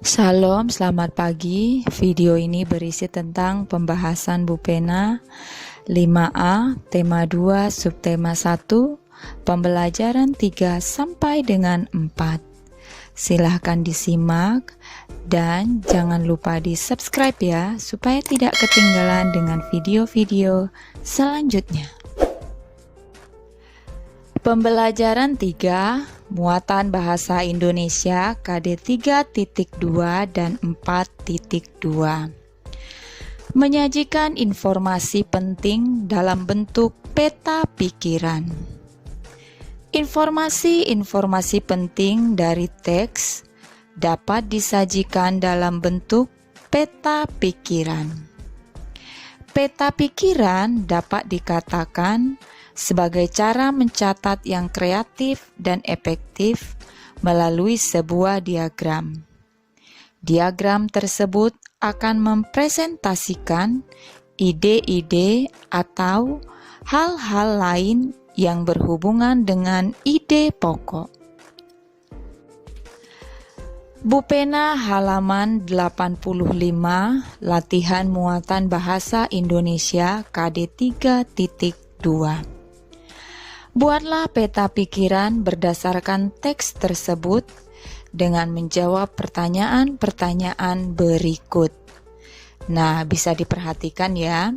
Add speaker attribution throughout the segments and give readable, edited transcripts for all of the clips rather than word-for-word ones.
Speaker 1: Salam, selamat pagi. Video ini berisi tentang pembahasan Bupena 5A, tema 2, subtema 1, pembelajaran 3 sampai dengan 4. Silahkan disimak dan jangan lupa di subscribe ya, supaya tidak ketinggalan dengan video-video selanjutnya. Pembelajaran 3, muatan bahasa Indonesia KD 3.2 dan 4.2. Menyajikan informasi penting dalam bentuk peta pikiran. Informasi-informasi penting dari teks dapat disajikan dalam bentuk peta pikiran. Peta pikiran dapat dikatakan sebagai cara mencatat yang kreatif dan efektif melalui sebuah diagram. Diagram tersebut akan mempresentasikan ide-ide atau hal-hal lain yang berhubungan dengan ide pokok. Bupena halaman 85, latihan muatan bahasa Indonesia KD 3.2. Buatlah peta pikiran berdasarkan teks tersebut dengan menjawab pertanyaan-pertanyaan berikut. Nah, bisa diperhatikan ya,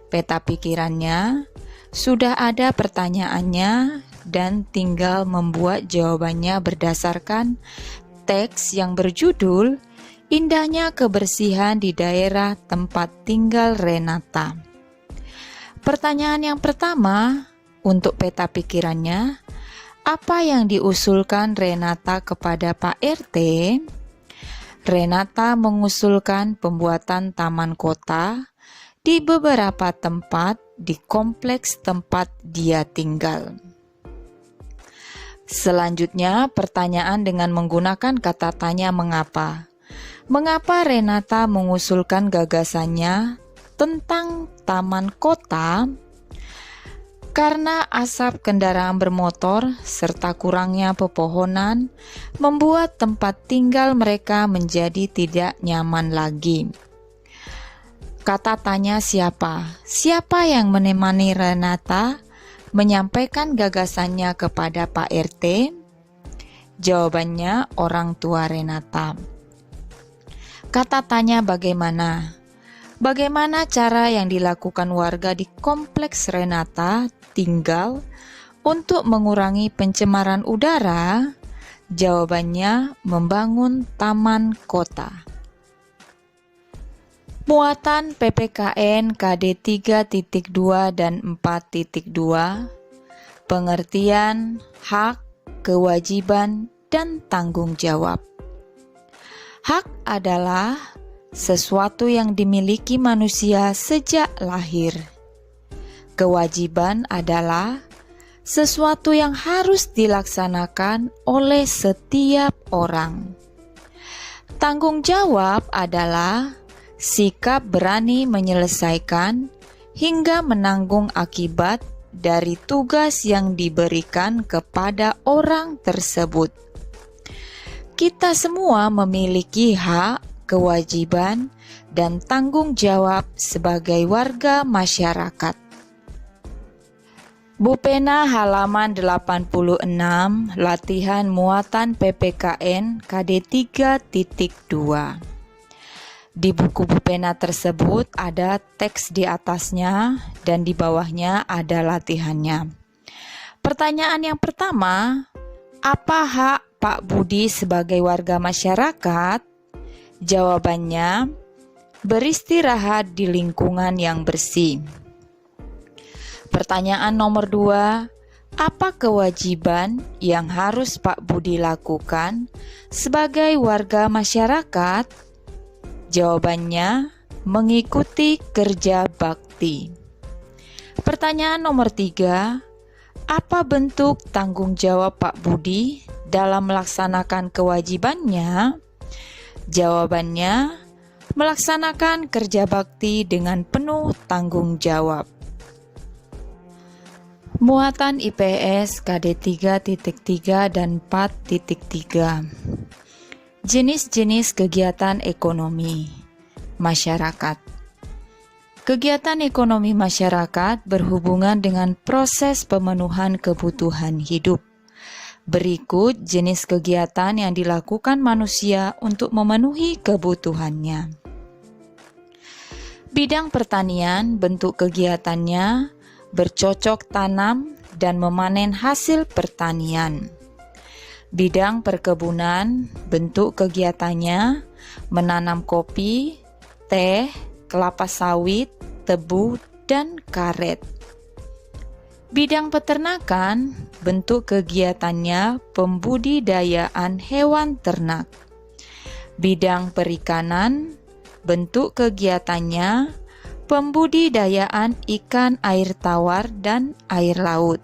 Speaker 1: peta pikirannya sudah ada pertanyaannya dan tinggal membuat jawabannya berdasarkan teks yang berjudul Indahnya Kebersihan di Daerah Tempat Tinggal Renata. Pertanyaan yang pertama, untuk peta pikirannya, apa yang diusulkan Renata kepada Pak RT? Renata mengusulkan pembuatan taman kota di beberapa tempat di kompleks tempat dia tinggal. Selanjutnya, pertanyaan dengan menggunakan kata tanya mengapa. Mengapa Renata mengusulkan gagasannya tentang taman kota? Karena asap kendaraan bermotor serta kurangnya pepohonan membuat tempat tinggal mereka menjadi tidak nyaman lagi. Kata tanya siapa? Siapa yang menemani Renata menyampaikan gagasannya kepada Pak RT? Jawabannya orang tua Renata. Kata tanya bagaimana? Bagaimana cara yang dilakukan warga di kompleks Renata tinggal untuk mengurangi pencemaran udara? Jawabannya membangun taman kota. Muatan PPKN KD 3.2 dan 4.2, pengertian, hak, kewajiban, dan tanggung jawab. Hak adalah sesuatu yang dimiliki manusia sejak lahir. Kewajiban adalah sesuatu yang harus dilaksanakan oleh setiap orang. Tanggung jawab adalah sikap berani menyelesaikan hingga menanggung akibat dari tugas yang diberikan kepada orang tersebut. Kita semua memiliki hak, kewajiban, dan tanggung jawab sebagai warga masyarakat. Bupena halaman 86, latihan muatan PPKN KD 3.2. Di buku Bupena tersebut ada teks di atasnya dan di bawahnya ada latihannya. Pertanyaan yang pertama, apa hak Pak Budi sebagai warga masyarakat? Jawabannya, beristirahat di lingkungan yang bersih. Pertanyaan nomor 2, apa kewajiban yang harus Pak Budi lakukan sebagai warga masyarakat? Jawabannya, mengikuti kerja bakti. Pertanyaan nomor 3, apa bentuk tanggung jawab Pak Budi dalam melaksanakan kewajibannya? Jawabannya, melaksanakan kerja bakti dengan penuh tanggung jawab. Muatan IPS KD 3.3 dan 4.3. Jenis-jenis kegiatan ekonomi masyarakat. Kegiatan ekonomi masyarakat berhubungan dengan proses pemenuhan kebutuhan hidup. Berikut jenis kegiatan yang dilakukan manusia untuk memenuhi kebutuhannya. Bidang pertanian, bentuk kegiatannya bercocok tanam dan memanen hasil pertanian. Bidang perkebunan, bentuk kegiatannya menanam kopi, teh, kelapa sawit, tebu, dan karet. Bidang peternakan, bentuk kegiatannya pembudidayaan hewan ternak. Bidang perikanan, bentuk kegiatannya pembudidayaan ikan air tawar dan air laut.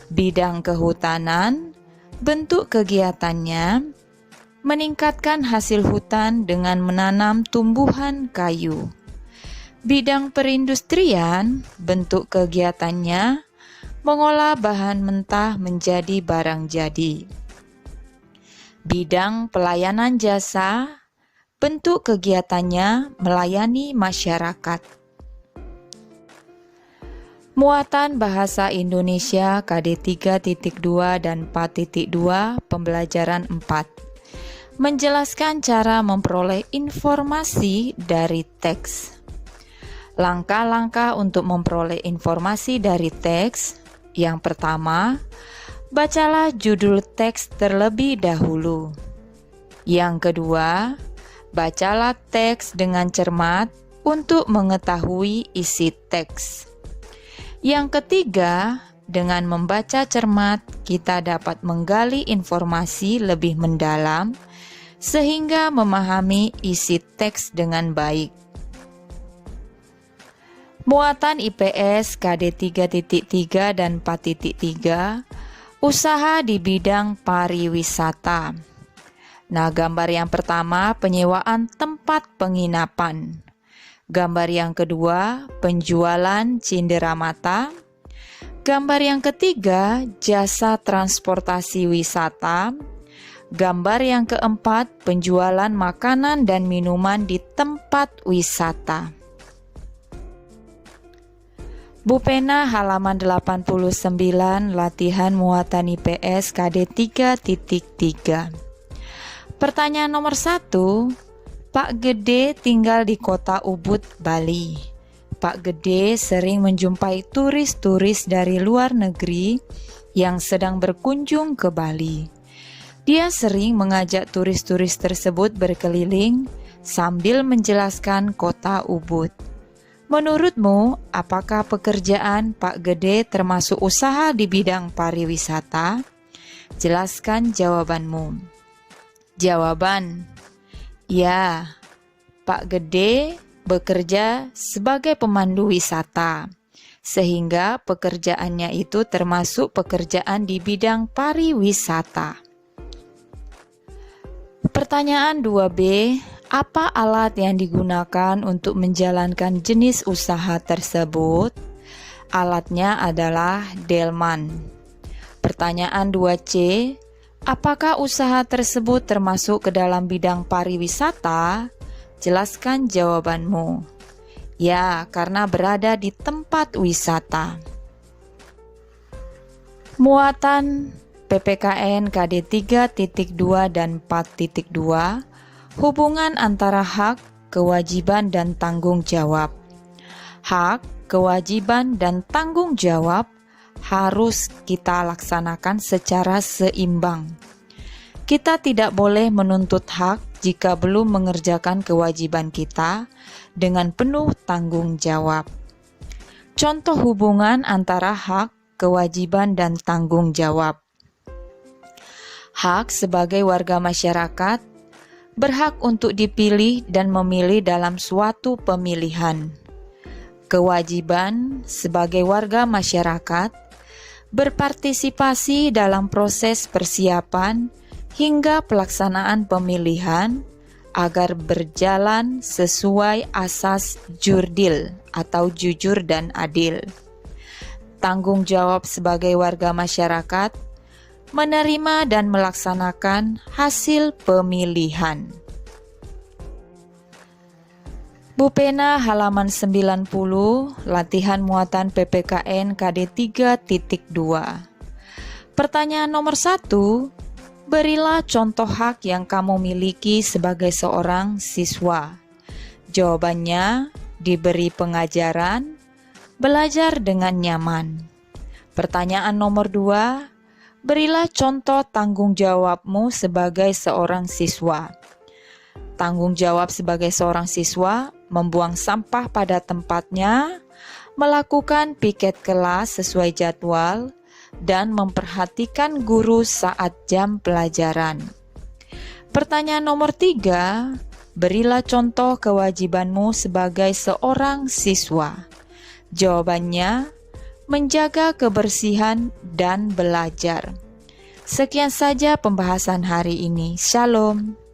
Speaker 1: Bidang kehutanan, bentuk kegiatannya meningkatkan hasil hutan dengan menanam tumbuhan kayu. Bidang perindustrian, bentuk kegiatannya mengolah bahan mentah menjadi barang jadi. Bidang pelayanan jasa, bentuk kegiatannya melayani masyarakat. Muatan Bahasa Indonesia KD 3.2 dan 4.2 Pembelajaran 4 menjelaskan cara memperoleh informasi dari teks. Langkah-langkah untuk memperoleh informasi dari teks. Yang pertama, bacalah judul teks terlebih dahulu. Yang kedua, bacalah teks dengan cermat untuk mengetahui isi teks. Yang ketiga, dengan membaca cermat, kita dapat menggali informasi lebih mendalam sehingga memahami isi teks dengan baik. Muatan IPS KD 3.3 dan 4.3, usaha di bidang pariwisata. Nah, gambar yang pertama penyewaan tempat penginapan. Gambar yang kedua, penjualan cindera mata. Gambar yang ketiga, jasa transportasi wisata. Gambar yang keempat, penjualan makanan dan minuman di tempat wisata. Bu Pena halaman 89, latihan muatan IPS KD 3.3. Pertanyaan nomor 1. Pak Gede tinggal di kota Ubud, Bali. Pak Gede sering menjumpai turis-turis dari luar negeri yang sedang berkunjung ke Bali. Dia sering mengajak turis-turis tersebut berkeliling sambil menjelaskan kota Ubud. Menurutmu, apakah pekerjaan Pak Gede termasuk usaha di bidang pariwisata? Jelaskan jawabanmu. Jawaban: ya, Pak Gede bekerja sebagai pemandu wisata, sehingga pekerjaannya itu termasuk pekerjaan di bidang pariwisata. Pertanyaan 2B, apa alat yang digunakan untuk menjalankan jenis usaha tersebut? Alatnya adalah delman. Pertanyaan 2C, apakah usaha tersebut termasuk ke dalam bidang pariwisata? Jelaskan jawabanmu. Ya, karena berada di tempat wisata. Muatan PPKN KD 3.2 dan 4.2, hubungan antara hak, kewajiban, dan tanggung jawab. Hak, kewajiban, dan tanggung jawab harus kita laksanakan secara seimbang. Kita tidak boleh menuntut hak jika belum mengerjakan kewajiban kita dengan penuh tanggung jawab. Contoh hubungan antara hak, kewajiban, dan tanggung jawab. Hak sebagai warga masyarakat berhak untuk dipilih dan memilih dalam suatu pemilihan. Kewajiban sebagai warga masyarakat berpartisipasi dalam proses persiapan hingga pelaksanaan pemilihan agar berjalan sesuai asas jurdil atau jujur dan adil. Tanggung jawab sebagai warga masyarakat menerima dan melaksanakan hasil pemilihan. Bu Pena halaman 90, latihan muatan PPKN KD 3.2. Pertanyaan nomor 1, berilah contoh hak yang kamu miliki sebagai seorang siswa. Jawabannya, diberi pengajaran, belajar dengan nyaman. Pertanyaan nomor 2, berilah contoh tanggung jawabmu sebagai seorang siswa. Tanggung jawab sebagai seorang siswa, membuang sampah pada tempatnya, melakukan piket kelas sesuai jadwal, dan memperhatikan guru saat jam pelajaran. Pertanyaan nomor 3, berilah contoh kewajibanmu sebagai seorang siswa. Jawabannya, menjaga kebersihan dan belajar. Sekian saja pembahasan hari ini. Shalom.